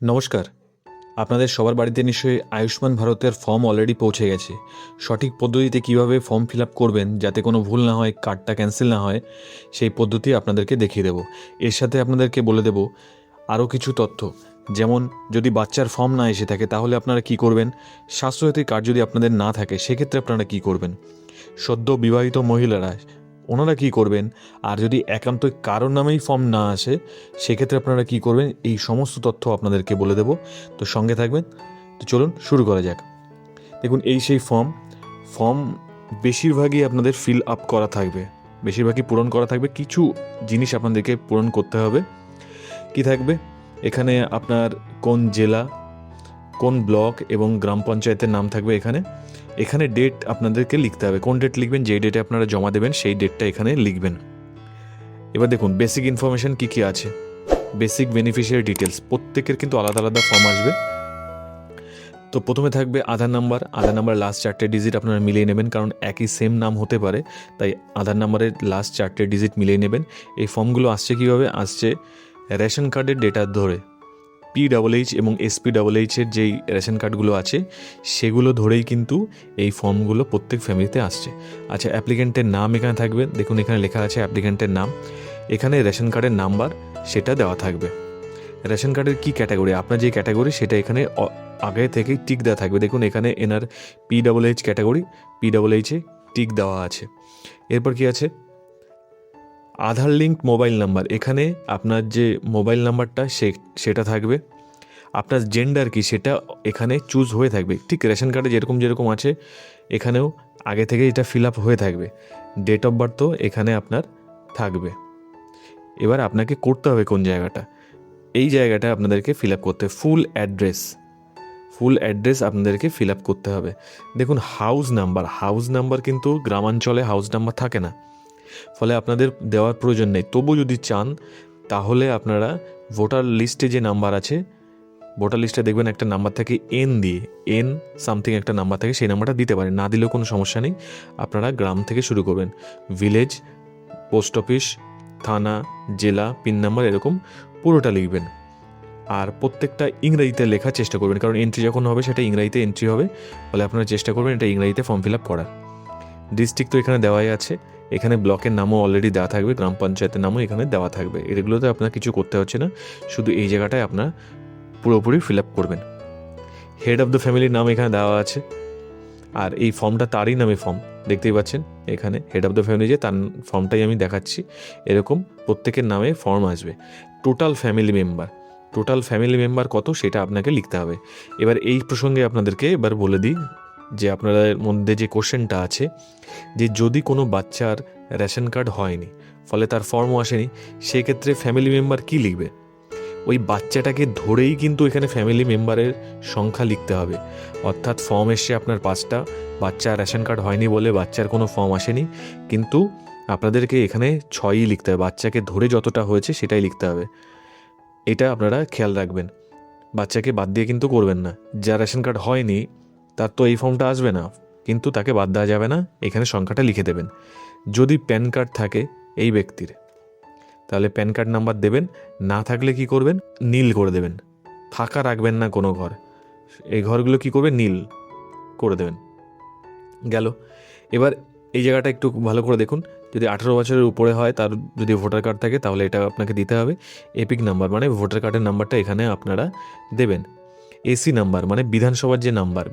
নমস্কার। আপনাদের সবার বাড়িতে নিশ্চয়ই আয়ুষ্মান ভারতের ফর্ম অলরেডি পৌঁছে গেছে। সঠিক পদ্ধতিতে কিভাবে ফর্ম ফিল আপ করবেন যাতে কোনো ভুল না হয়, কার্ডটা ক্যান্সেল না হয়, সেই পদ্ধতি আপনাদেরকে দেখিয়ে দেবো। এর সাথে আপনাদেরকে বলে দেবো আরও কিছু তথ্য, যেমন যদি বাচ্চার ফর্ম না এসে থাকে তাহলে আপনারা কি করবেন, স্বাস্থ্যসাথী কার্ড যদি আপনাদের না থাকে সেক্ষেত্রে আপনারা কি করবেন, সদ্য বিবাহিত মহিলারা ওনারা কি করবেন, আর যদি একান্তই কারোর নামেই ফর্ম না আসে সেক্ষেত্রে আপনারা কি করবেন, এই সমস্ত তথ্য আপনাদেরকে বলে দেব। তো সঙ্গে থাকবেন। তো চলুন শুরু করা যাক। দেখুন, এই সেই ফর্ম বেশিরভাগই আপনাদের ফিল আপ করা থাকবে, বেশিরভাগই পূরণ করা থাকবে। কিছু জিনিস আপনাদেরকে পূরণ করতে হবে। কি থাকবে এখানে, আপনার কোন জেলা, কোন ব্লক এবং গ্রাম পঞ্চায়েতের নাম থাকবে। এখানে ডেট আপনাদেরকে লিখতে হবে। কোন ডেট লিখবেন, যে ডেটে আপনারা জমা দেবেন সেই ডেটটা এখানে লিখবেন। এবার দেখুন বেসিক ইনফরমেশন কী কী আছে। বেসিক বেনিফিশিয়ারি ডিটেলস, প্রত্যেকের কিন্তু আলাদা আলাদা ফর্ম আসবে। তো প্রথমে থাকবে আধার নাম্বার লাস্ট 4টে ডিজিট আপনারা মিলিয়ে নেবেন, কারণ একই সেম নাম হতে পারে, তাই আধার নাম্বারের লাস্ট 4টে ডিজিট মিলিয়ে নেবেন। এই ফর্মগুলো আসছে কীভাবে আসছে, রেশন কার্ডের ডেটা ধরে, PHH এবং SPHH-এর যেই রেশন কার্ডগুলো আছে সেগুলো ধরেই কিন্তু এই ফর্মগুলো প্রত্যেক ফ্যামিলিতে আসছে। আচ্ছা, অ্যাপ্লিকেন্টের নাম এখানে থাকবে। দেখুন এখানে লেখা আছে অ্যাপ্লিকেন্টের নাম, এখানে রেশন কার্ডের নাম্বার সেটা দেওয়া থাকবে। রেশন কার্ডের কী ক্যাটাগরি, আপনার যে ক্যাটাগরি সেটা এখানে আগে থেকেই টিক দেওয়া থাকবে। দেখুন এখানে এনার PHH ক্যাটাগরি, PHH-এ টিক দেওয়া আছে। এরপর কি আছে, আধার লিঙ্ক মোবাইল নাম্বার, এখানে আপনার যে মোবাইল নাম্বারটা সেটা থাকবে। আপনার জেন্ডার কি সেটা এখানে চুজ হয়ে থাকবে, ঠিক রেশন কার্ডে যেরকম আছে এখানেও আগে থেকে এটা ফিল আপ হয়ে থাকবে। ডেট অফ বার্থ তো এখানে আপনার থাকবে। এবার আপনাকে করতে হবে কোন জায়গাটা, এই জায়গাটা আপনাদেরকে ফিল আপ করতে, ফুল অ্যাড্রেস আপনাদেরকে ফিল আপ করতে হবে। দেখুন হাউস নাম্বার কিন্তু গ্রামাঞ্চলে হাউস নাম্বার থাকে না, ফলে আপনাদের দেওয়ার প্রয়োজন নেই। তবু যদি চান তাহলে আপনারা ভোটার লিস্টে যে নাম্বার আছে, ভোটার লিস্টে দেখবেন একটা নাম্বার থাকে এন সামথিং একটা নাম্বার থাকে, সেই নাম্বারটা দিতে পারেন, না দিলেও কোনো সমস্যা নেই। আপনারা গ্রাম থেকে শুরু করবেন, ভিলেজ, পোস্ট অফিস, থানা, জেলা, পিন নাম্বার এরকম পুরোটা লিখবেন। আর প্রত্যেকটা ইংরেজিতে লেখার চেষ্টা করবেন, কারণ এন্ট্রি যখন হবে সেটা ইংরেজিতে এন্ট্রি হবে, ফলে আপনারা চেষ্টা করবেন এটা ইংরেজিতে ফর্ম ফিল আপ করার। ডিস্ট্রিক্ট তো এখানে দেওয়াই আছে, এখানে ব্লকের নামও অলরেডি দেওয়া থাকবে, গ্রাম পঞ্চায়েতের নামও এখানে দেওয়া থাকবে। এগুলোতে আপনার কিছু করতে হচ্ছে না, শুধু এই জায়গাটায় আপনার পুরোপুরি ফিল আপ করবেন। হেড অফ দ্য ফ্যামিলির নাম এখানে দেওয়া আছে, আর এই ফর্মটা তারই নামে ফর্ম, দেখতেই পাচ্ছেন এখানে হেড অফ দ্য ফ্যামিলি যে তার ফর্মটাই আমি দেখাচ্ছি। এরকম প্রত্যেকের নামে ফর্ম আসবে। টোটাল ফ্যামিলি মেম্বার কত সেটা আপনাকে লিখতে হবে। এবার এই প্রসঙ্গে আপনাদেরকে এবার বলে দিই যে আপনাদের মধ্যে যে কোশ্চেনটা আছে, যে যদি কোনো বাচ্চার রেশন কার্ড হয়নি, ফলে তার ফর্মও আসেনি, সেক্ষেত্রে ফ্যামিলি মেম্বার কী লিখবে, ওই বাচ্চাটাকে ধরেই কিন্তু এখানে ফ্যামিলি মেম্বারের সংখ্যা লিখতে হবে। অর্থাৎ ফর্ম এসছে আপনার 5টা, বাচ্চা রেশন কার্ড হয়নি বলে বাচ্চার কোনো ফর্ম আসেনি, কিন্তু আপনাদেরকে এখানে 6ই লিখতে হবে, বাচ্চাকে ধরে যতটা হয়েছে সেটাই লিখতে হবে। এটা আপনারা খেয়াল রাখবেন, বাচ্চাকে বাদ দিয়ে কিন্তু করবেন না। যার রেশন কার্ড হয়নি তার তো এই ফর্মটা আসবে না, কিন্তু তাকে বাদ দেওয়া যাবে না, এখানে সংখ্যাটা লিখে দেবেন। যদি প্যান কার্ড থাকে এই ব্যক্তির, তাহলে প্যান কার্ড নাম্বার দেবেন, না থাকলে কি করবেন, নীল করে দেবেন, ফাঁকা রাখবেন না কোনো ঘর, এই ঘরগুলো কি করবেন, নীল করে দেবেন। গেল। এবার এই জায়গাটা একটু ভালো করে দেখুন, যদি 18 বছরের উপরে হয়, তার যদি ভোটার কার্ড থাকে তাহলে এটা আপনাকে দিতে হবে। এপিক নাম্বার মানে ভোটার কার্ডের নাম্বারটা এখানে আপনারা দেবেন। এসি নাম্বার মানে বিধানসভার যে নাম্বার,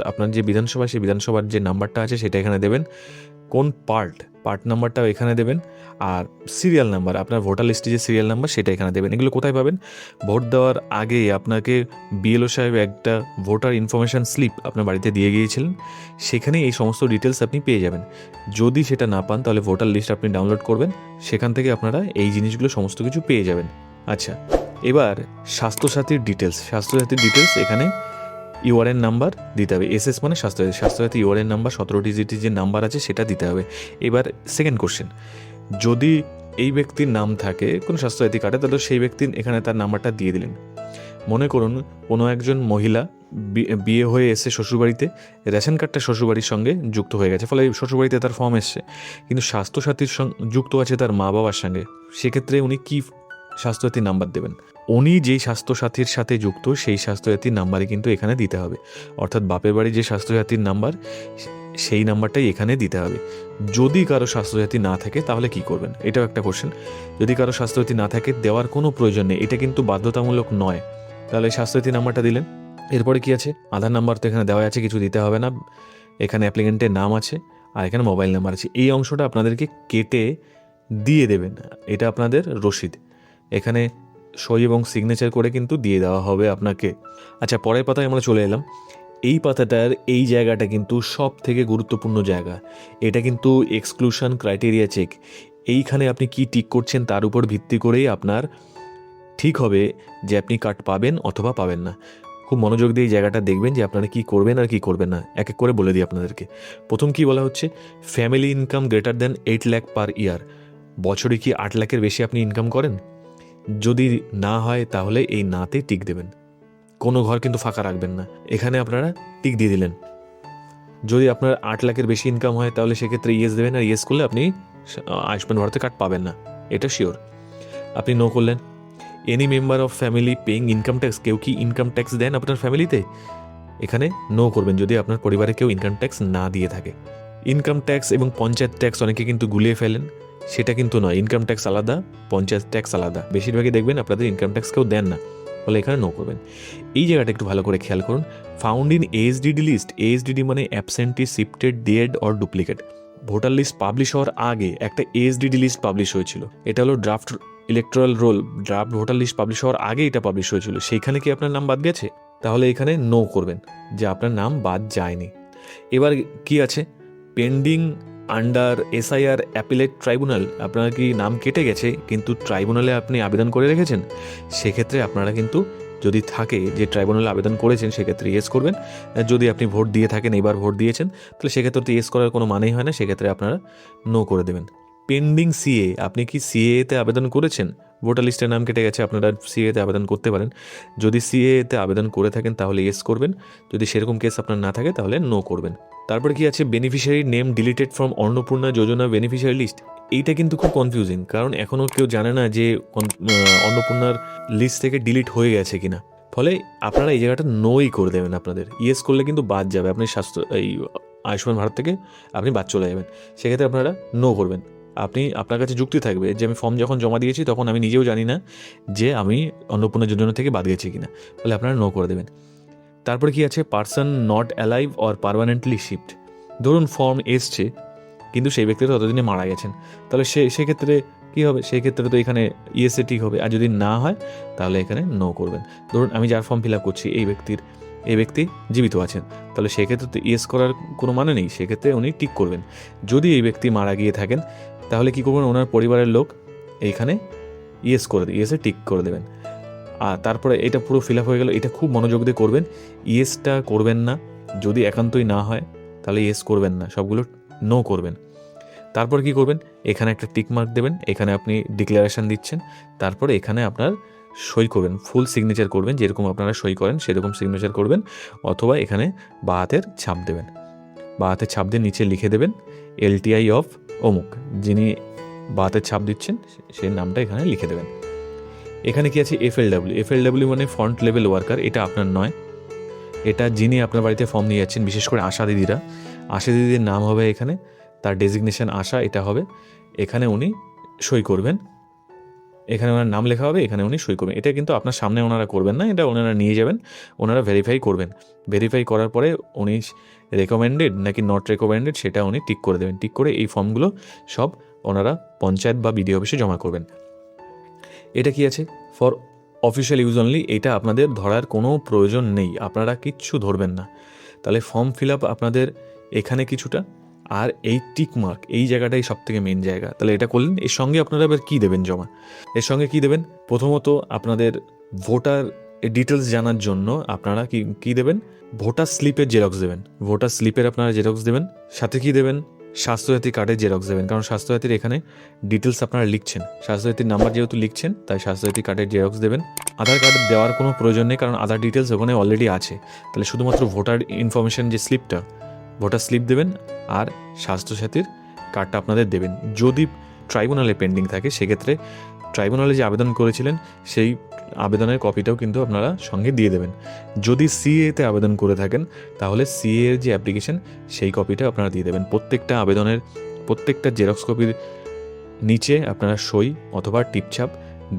আপনার যে বিধানসভা সেই বিধানসভার যে নাম্বারটা আছে সেটা এখানে দেবেন। কোন পার্ট নাম্বারটাও এখানে দেবেন। আর সিরিয়াল নাম্বার, আপনার ভোটার লিস্টে যে সিরিয়াল নাম্বার সেটা এখানে দেবেন। এগুলো কোথায় পাবেন, ভোট দেওয়ার আগে আপনাকে BLO সাহেব একটা ভোটার ইনফরমেশান স্লিপ আপনার বাড়িতে দিয়ে গিয়েছিলেন, সেখানে এই সমস্ত ডিটেলস আপনি পেয়ে যাবেন। যদি সেটা না পান তাহলে ভোটার লিস্ট আপনি ডাউনলোড করবেন, সেখান থেকে আপনারা এই জিনিসগুলো সমস্ত কিছু পেয়ে যাবেন। আচ্ছা, এবার স্বাস্থ্যসাথীর ডিটেলস এখানে ইউআরএন নাম্বার দিতে হবে। SS মানে স্বাস্থ্যসাথী ইউআরএন নাম্বার 17 ডিজিটের যে নাম্বার আছে সেটা দিতে হবে। এবার সেকেন্ড কোশ্চেন, যদি এই ব্যক্তির নাম থাকে কোনো স্বাস্থ্যসাথী কার্ডে, তাহলে সেই ব্যক্তির এখানে তার নাম্বারটা দিয়ে দিলেন। মনে করুন কোনো একজন মহিলা বিয়ে হয়ে এসে শ্বশুরবাড়িতে, রেশন কার্ডটা শ্বশুরবাড়ির সঙ্গে যুক্ত হয়ে গেছে, ফলে শ্বশুরবাড়িতে তার ফর্ম এসছে, কিন্তু স্বাস্থ্যসাথীর যুক্ত আছে তার মা বাবার সঙ্গে, সেক্ষেত্রে উনি কি স্বাস্থ্যসাথীর নাম্বার দেবেন। উনি যেই স্বাস্থ্যসাথীর সাথে যুক্ত সেই স্বাস্থ্যসাথীর নাম্বারই কিন্তু এখানে দিতে হবে, অর্থাৎ বাপের বাড়ির যে স্বাস্থ্যসাথীর নাম্বার সেই নাম্বারটাই এখানে দিতে হবে। যদি কারো স্বাস্থ্যসাথী না থাকে তাহলে কি করবেন, এটাও একটা কোশ্চেন। যদি কারো স্বাস্থ্যসাথী না থাকে দেওয়ার কোনো প্রয়োজন নেই, এটা কিন্তু বাধ্যতামূলক নয়। তাহলে স্বাস্থ্যসাথী নাম্বারটা দিলেন। এরপরে কি আছে, আধার নাম্বার তো এখানে দেওয়া আছে, কিছু দিতে হবে না। এখানে অ্যাপ্লিকেন্টের নাম আছে আর এখানে মোবাইল নাম্বার আছে। এই অংশটা আপনাদেরকে কেটে দিয়ে দেবেন, এটা আপনাদের রসিদ। এখানে সই এবং সিগনেচার করে কিন্তু দিয়ে দেওয়া হবে আপনাকে। আচ্ছা, পরের পাতায় আমরা চলে এলাম। এই পাতাটার এই জায়গাটা কিন্তু সব থেকে গুরুত্বপূর্ণ জায়গা। এটা কিন্তু এক্সক্লুশন ক্রাইটেরিয়া চেক। এইখানে আপনি কি টিক করছেন তার উপর ভিত্তি করেই আপনার ঠিক হবে যে আপনি কার্ড পাবেন অথবা পাবেন না। খুব মনোযোগ দিয়ে এই জায়গাটা দেখবেন যে আপনারা কি করবেন আর কি করবেন না, এক এক করে বলে দিই আপনাদেরকে। প্রথম কি বলা হচ্ছে, family income greater than 8 lakh per year. বছরে কি 8 লাখের বেশি আপনি ইনকাম করেন? যদি না হয় তাহলে এই নাতে টিক দেবেন, কোনো ঘর কিন্তু ফাঁকা রাখবেন না। এখানে আপনারা টিক দিয়ে দিলেন। যদি আপনার 8 লাখের বেশি ইনকাম হয় তাহলে সেক্ষেত্রে ইয়েস দেবেন, আর ইয়েস করলে আপনি আয়ুষ্মান ভারতে কার্ড পাবেন না, এটা শিওর। আপনি নো করলেন। Any member of family paying income tax, কেউ কি ইনকাম ট্যাক্স দেন আপনার ফ্যামিলিতে? এখানে নো করবেন যদি আপনার পরিবারে কেউ ইনকাম ট্যাক্স না দিয়ে থাকে। ইনকাম ট্যাক্স এবং পঞ্চায়েত ট্যাক্স অনেকে কিন্তু গুলিয়ে ফেলেন, সেটা কিন্তু নয়। ইনকাম ট্যাক্স আলাদা, পঞ্চায়েত ট্যাক্স আলাদা। বেশিরভাগই দেখবেন আপনাদের ইনকাম ট্যাক্স কেউ দেন না, ফলে এখানে নো করবেন। এই জায়গাটা একটু ভালো করে খেয়াল করুন। Found in ASDD list, ASDD মানে absentee, shifted, dead or duplicate. Voter list publish হওয়ার আগে একটা এএসডিডি লিস্ট পাবলিশ হয়েছিল, এটা হলো draft electoral roll. Draft voter list publish হওয়ার আগে এটা পাবলিশ হয়েছিল, সেইখানে কি আপনার নাম বাদ গেছে? তাহলে এখানে নো করবেন যে আপনার নাম বাদ যায়নি। এবার কি আছে, pending under SIR appellate tribunal, আপনার কি নাম কেটে গেছে কিন্তু ট্রাইব্যুনালে আপনি আবেদন করে রেখেছেন, সেক্ষেত্রে আপনারা কিন্তু যদি থাকে যে ট্রাইব্যুনালে আবেদন করেছেন সেক্ষেত্রে ইয়েস করবেন। যদি আপনি ভোট দিয়ে থাকেন, এবার ভোট দিয়েছেন, তাহলে সেক্ষেত্রে তো ইয়েস করার কোনো মানেই হয় না, সেক্ষেত্রে আপনারা নো করে দেবেন। পেন্ডিং সিএ, আপনি কি সিএতে আবেদন করেছেন? ভোটার লিস্টের নাম কেটে গেছে, আপনারা সিএতে আবেদন করতে পারেন। যদি সিএতে আবেদন করে থাকেন তাহলে ইয়েস করবেন, যদি সেরকম কেস আপনার না থাকে তাহলে নো করবেন। তারপরে কি আছে, beneficiary name deleted from Annapurna Yojana beneficiary list. এইটা কিন্তু খুব কনফিউজিং, কারণ এখনও কেউ জানে না যে অন্নপূর্ণার লিস্ট থেকে ডিলিট হয়ে গেছে কিনা। ফলে আপনারা এই জায়গাটা নোই করে দেবেন। আপনাদের ইয়েস করলে কিন্তু বাদ যাবে, আপনি এই আয়ুষ্মান ভারত থেকে আপনি বাদ চলে যাবেন। সেক্ষেত্রে আপনারা নো করবেন। আপনার কাছে যুক্তি থাকবে যে আমি ফর্ম যখন জমা দিয়েছি তখন আমি নিজেও জানি না যে আমি অন্নপূর্ণা যোজনা থেকে বাদ গেছি কিনা, ফলে আপনারা নো করে দেবেন। তারপরে কি আছে, person not alive or permanently shift. ধরুন ফর্ম এসছে কিন্তু সেই ব্যক্তিটা ততদিনে মারা গেছেন, তাহলে সেক্ষেত্রে কী হবে? সেই ক্ষেত্রে তো এখানে ইয়েসে ঠিক হবে, আর যদি না হয় তাহলে এখানে নো করবেন। ধরুন আমি যার ফর্ম ফিল আপ করছি এই ব্যক্তি জীবিত আছেন, তাহলে সেক্ষেত্রে তো ইয়েস করার কোনো মানে নেই, সেক্ষেত্রে উনি টিক করবেন। যদি এই ব্যক্তি মারা গিয়ে থাকেন তাহলে কী করবেন, ওনার পরিবারের লোক এইখানে ইয়েসে টিক করে দেবেন। আর তারপরে এটা পুরো ফিল আপ হয়ে গেল। এটা খুব মনোযোগ দিয়ে করবেন, ইয়েসটা করবেন না। যদি একান্তই না হয় তাহলে ইয়েস করবেন না, সবগুলো নো করবেন। তারপর কি করবেন, এখানে একটা টিক মার্ক দেবেন, এখানে আপনি ডিক্লারেশন দিচ্ছেন। তারপরে এখানে আপনার সই করবেন, ফুল সিগনেচার করবেন, যেরকম আপনারা সই করেন সেরকম সিগনেচার করবেন, অথবা এখানে বাঁ হাতের ছাপ দেবেন। বাঁ হাতের ছাপ দিয়ে নিচে লিখে দেবেন এলটিআই অফ অমুক, যিনি বাঁ হাতের ছাপ দিচ্ছেন সেই নামটা এখানে লিখে দেবেন। এখানে কি আছে, এফএলডব্লিউ মানে ফ্রন্ট লেভেল ওয়ার্কার। এটা আপনার নয়, এটা যিনি আপনার বাড়িতে ফর্ম নিয়ে যাচ্ছেন, বিশেষ করে আশা দিদির নাম হবে এখানে, তার ডেজিগনেশন আশা এটা হবে। এখানে উনি সই করবেন, এখানে ওনার নাম লেখা হবে, এখানে উনি সই করবেন। এটা কিন্তু আপনার সামনে ওনারা করবেন না, এটা ওনারা নিয়ে যাবেন, ওনারা ভেরিফাই করবেন। ভেরিফাই করার পরে উনি রেকমেন্ডেড নাকি নট রেকমেন্ডেড সেটা উনি টিক করে দেবেন। টিক করে এই ফর্মগুলো সব ওনারা পঞ্চায়েত বা বিডিও অফিসে জমা করবেন। এটা কি আছে, ফর অফিসিয়াল ইউজ অনলি। এটা আপনাদের ধরার কোনো প্রয়োজন নেই, আপনারা কিচ্ছু ধরবেন না। তাহলে ফর্ম ফিল আপ আপনাদের এখানে কিছুটা, আর এই টিক মার্ক এই জায়গাটাই সব থেকে মেন জায়গা। তাহলে এটা করলেন। এর সঙ্গে আপনারা এবার কী দেবেন জমা, এর সঙ্গে কী দেবেন, প্রথমত আপনাদের ভোটার ডিটেলস জানার জন্য আপনারা কী দেবেন, ভোটার স্লিপের জেরক্স দেবেন। ভোটার স্লিপের আপনারা জেরক্স দেবেন, সাথে কী দেবেন, স্বাস্থ্যসাথী কার্ডের জেরক্স দেবেন, কারণ স্বাস্থ্যসাথীর এখানে ডিটেলস আপনারা লিখছেন, স্বাস্থ্যসাথীর নাম্বার যেহেতু লিখছেন তাই স্বাস্থ্যসাথী কার্ডের জেরক্স দেবেন। আধার কার্ড দেওয়ার কোনো প্রয়োজন নেই, কারণ আধার ডিটেলস ওখানে অলরেডি আছে। তাহলে শুধুমাত্র ভোটার ইনফরমেশন যে স্লিপটা, ভোটার স্লিপ দেবেন, আর স্বাস্থ্যসাথীর কার্ডটা আপনাদের দেবেন। যদি ট্রাইব্যুনালে পেন্ডিং থাকে সেক্ষেত্রে ট্রাইব্যুনালে যে আবেদন করেছিলেন সেই আবেদনের কপিটাও কিন্তু আপনারা সঙ্গে দিয়ে দেবেন। যদি সিএতে আবেদন করে থাকেন তাহলে সিএ এর যে অ্যাপ্লিকেশন সেই কপিটা আপনারা দিয়ে দেবেন। প্রত্যেকটা আবেদনের প্রত্যেকটা জেরক্স কপির নিচে আপনারা সই অথবা টিপছাপ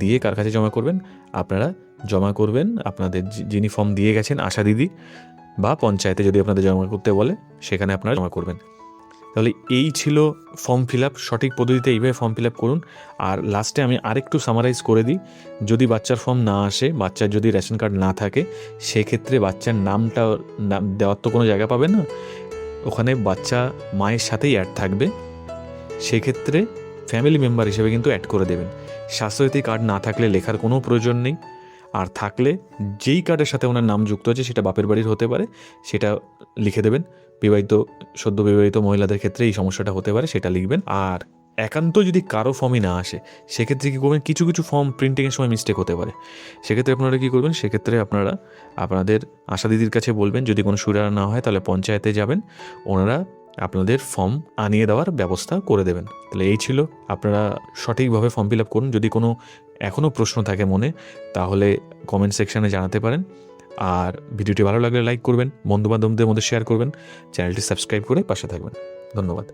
দিয়ে কার কাছে জমা করবেন? আপনারা জমা করবেন আপনাদের যিনি ফর্ম দিয়ে গেছেন, আশা দিদি, বা পঞ্চায়েতে যদি আপনাদের জমা করতে বলে সেখানে আপনারা জমা করবেন। তাহলে এই ছিল ফর্ম ফিল আপ। সঠিক পদ্ধতিতে এইভাবে ফর্ম ফিল আপ করুন। আর লাস্টে আমি আরেকটু সামারাইজ করে দিই, যদি বাচ্চার ফর্ম না আসে, বাচ্চার যদি রেশন কার্ড না থাকে, সেক্ষেত্রে বাচ্চার নামটা দেওয়ার তো কোনো জায়গা পাবে না, ওখানে বাচ্চা মায়ের সাথেই অ্যাড থাকবে, সেক্ষেত্রে ফ্যামিলি মেম্বার হিসেবে কিন্তু অ্যাড করে দেবেন। স্বাস্থ্যসাথী কার্ড না থাকলে লেখার কোনো প্রয়োজন নেই, আর থাকলে যেই কার্ডের সাথে ওনার নাম যুক্ত আছে সেটা বাপের বাড়ির হতে পারে, সেটা লিখে দেবেন। বিবাহিত, সদ্য বিবাহিত মহিলাদের ক্ষেত্রে এই সমস্যাটা হতে পারে, সেটা লিখবেন। আর একান্ত যদি কারো ফর্মই না আসে, সেক্ষেত্রে কী করবেন? কিছু কিছু ফর্ম প্রিন্টিংয়ের সময় মিস্টেক হতে পারে, সেক্ষেত্রে আপনারা কী করবেন? সেক্ষেত্রে আপনারা আপনাদের আশা দিদির কাছে বলবেন, যদি কোনো সুবিধা না হয় তাহলে পঞ্চায়েতে যাবেন, ওনারা আপনাদের ফর্ম আনিয়ে দেওয়ার ব্যবস্থা করে দেবেন। তাহলে এই ছিল, আপনারা সঠিকভাবে ফর্ম ফিল আপ করুন। যদি কোনো এখনও প্রশ্ন থাকে মনে, তাহলে কমেন্ট সেকশানে জানাতে পারেন। আর ভিডিওটি ভালো লাগলে লাইক করবেন, বন্ধুবান্ধবদের মধ্যে শেয়ার করবেন, চ্যানেলটি সাবস্ক্রাইব করে পাশে থাকবেন। ধন্যবাদ।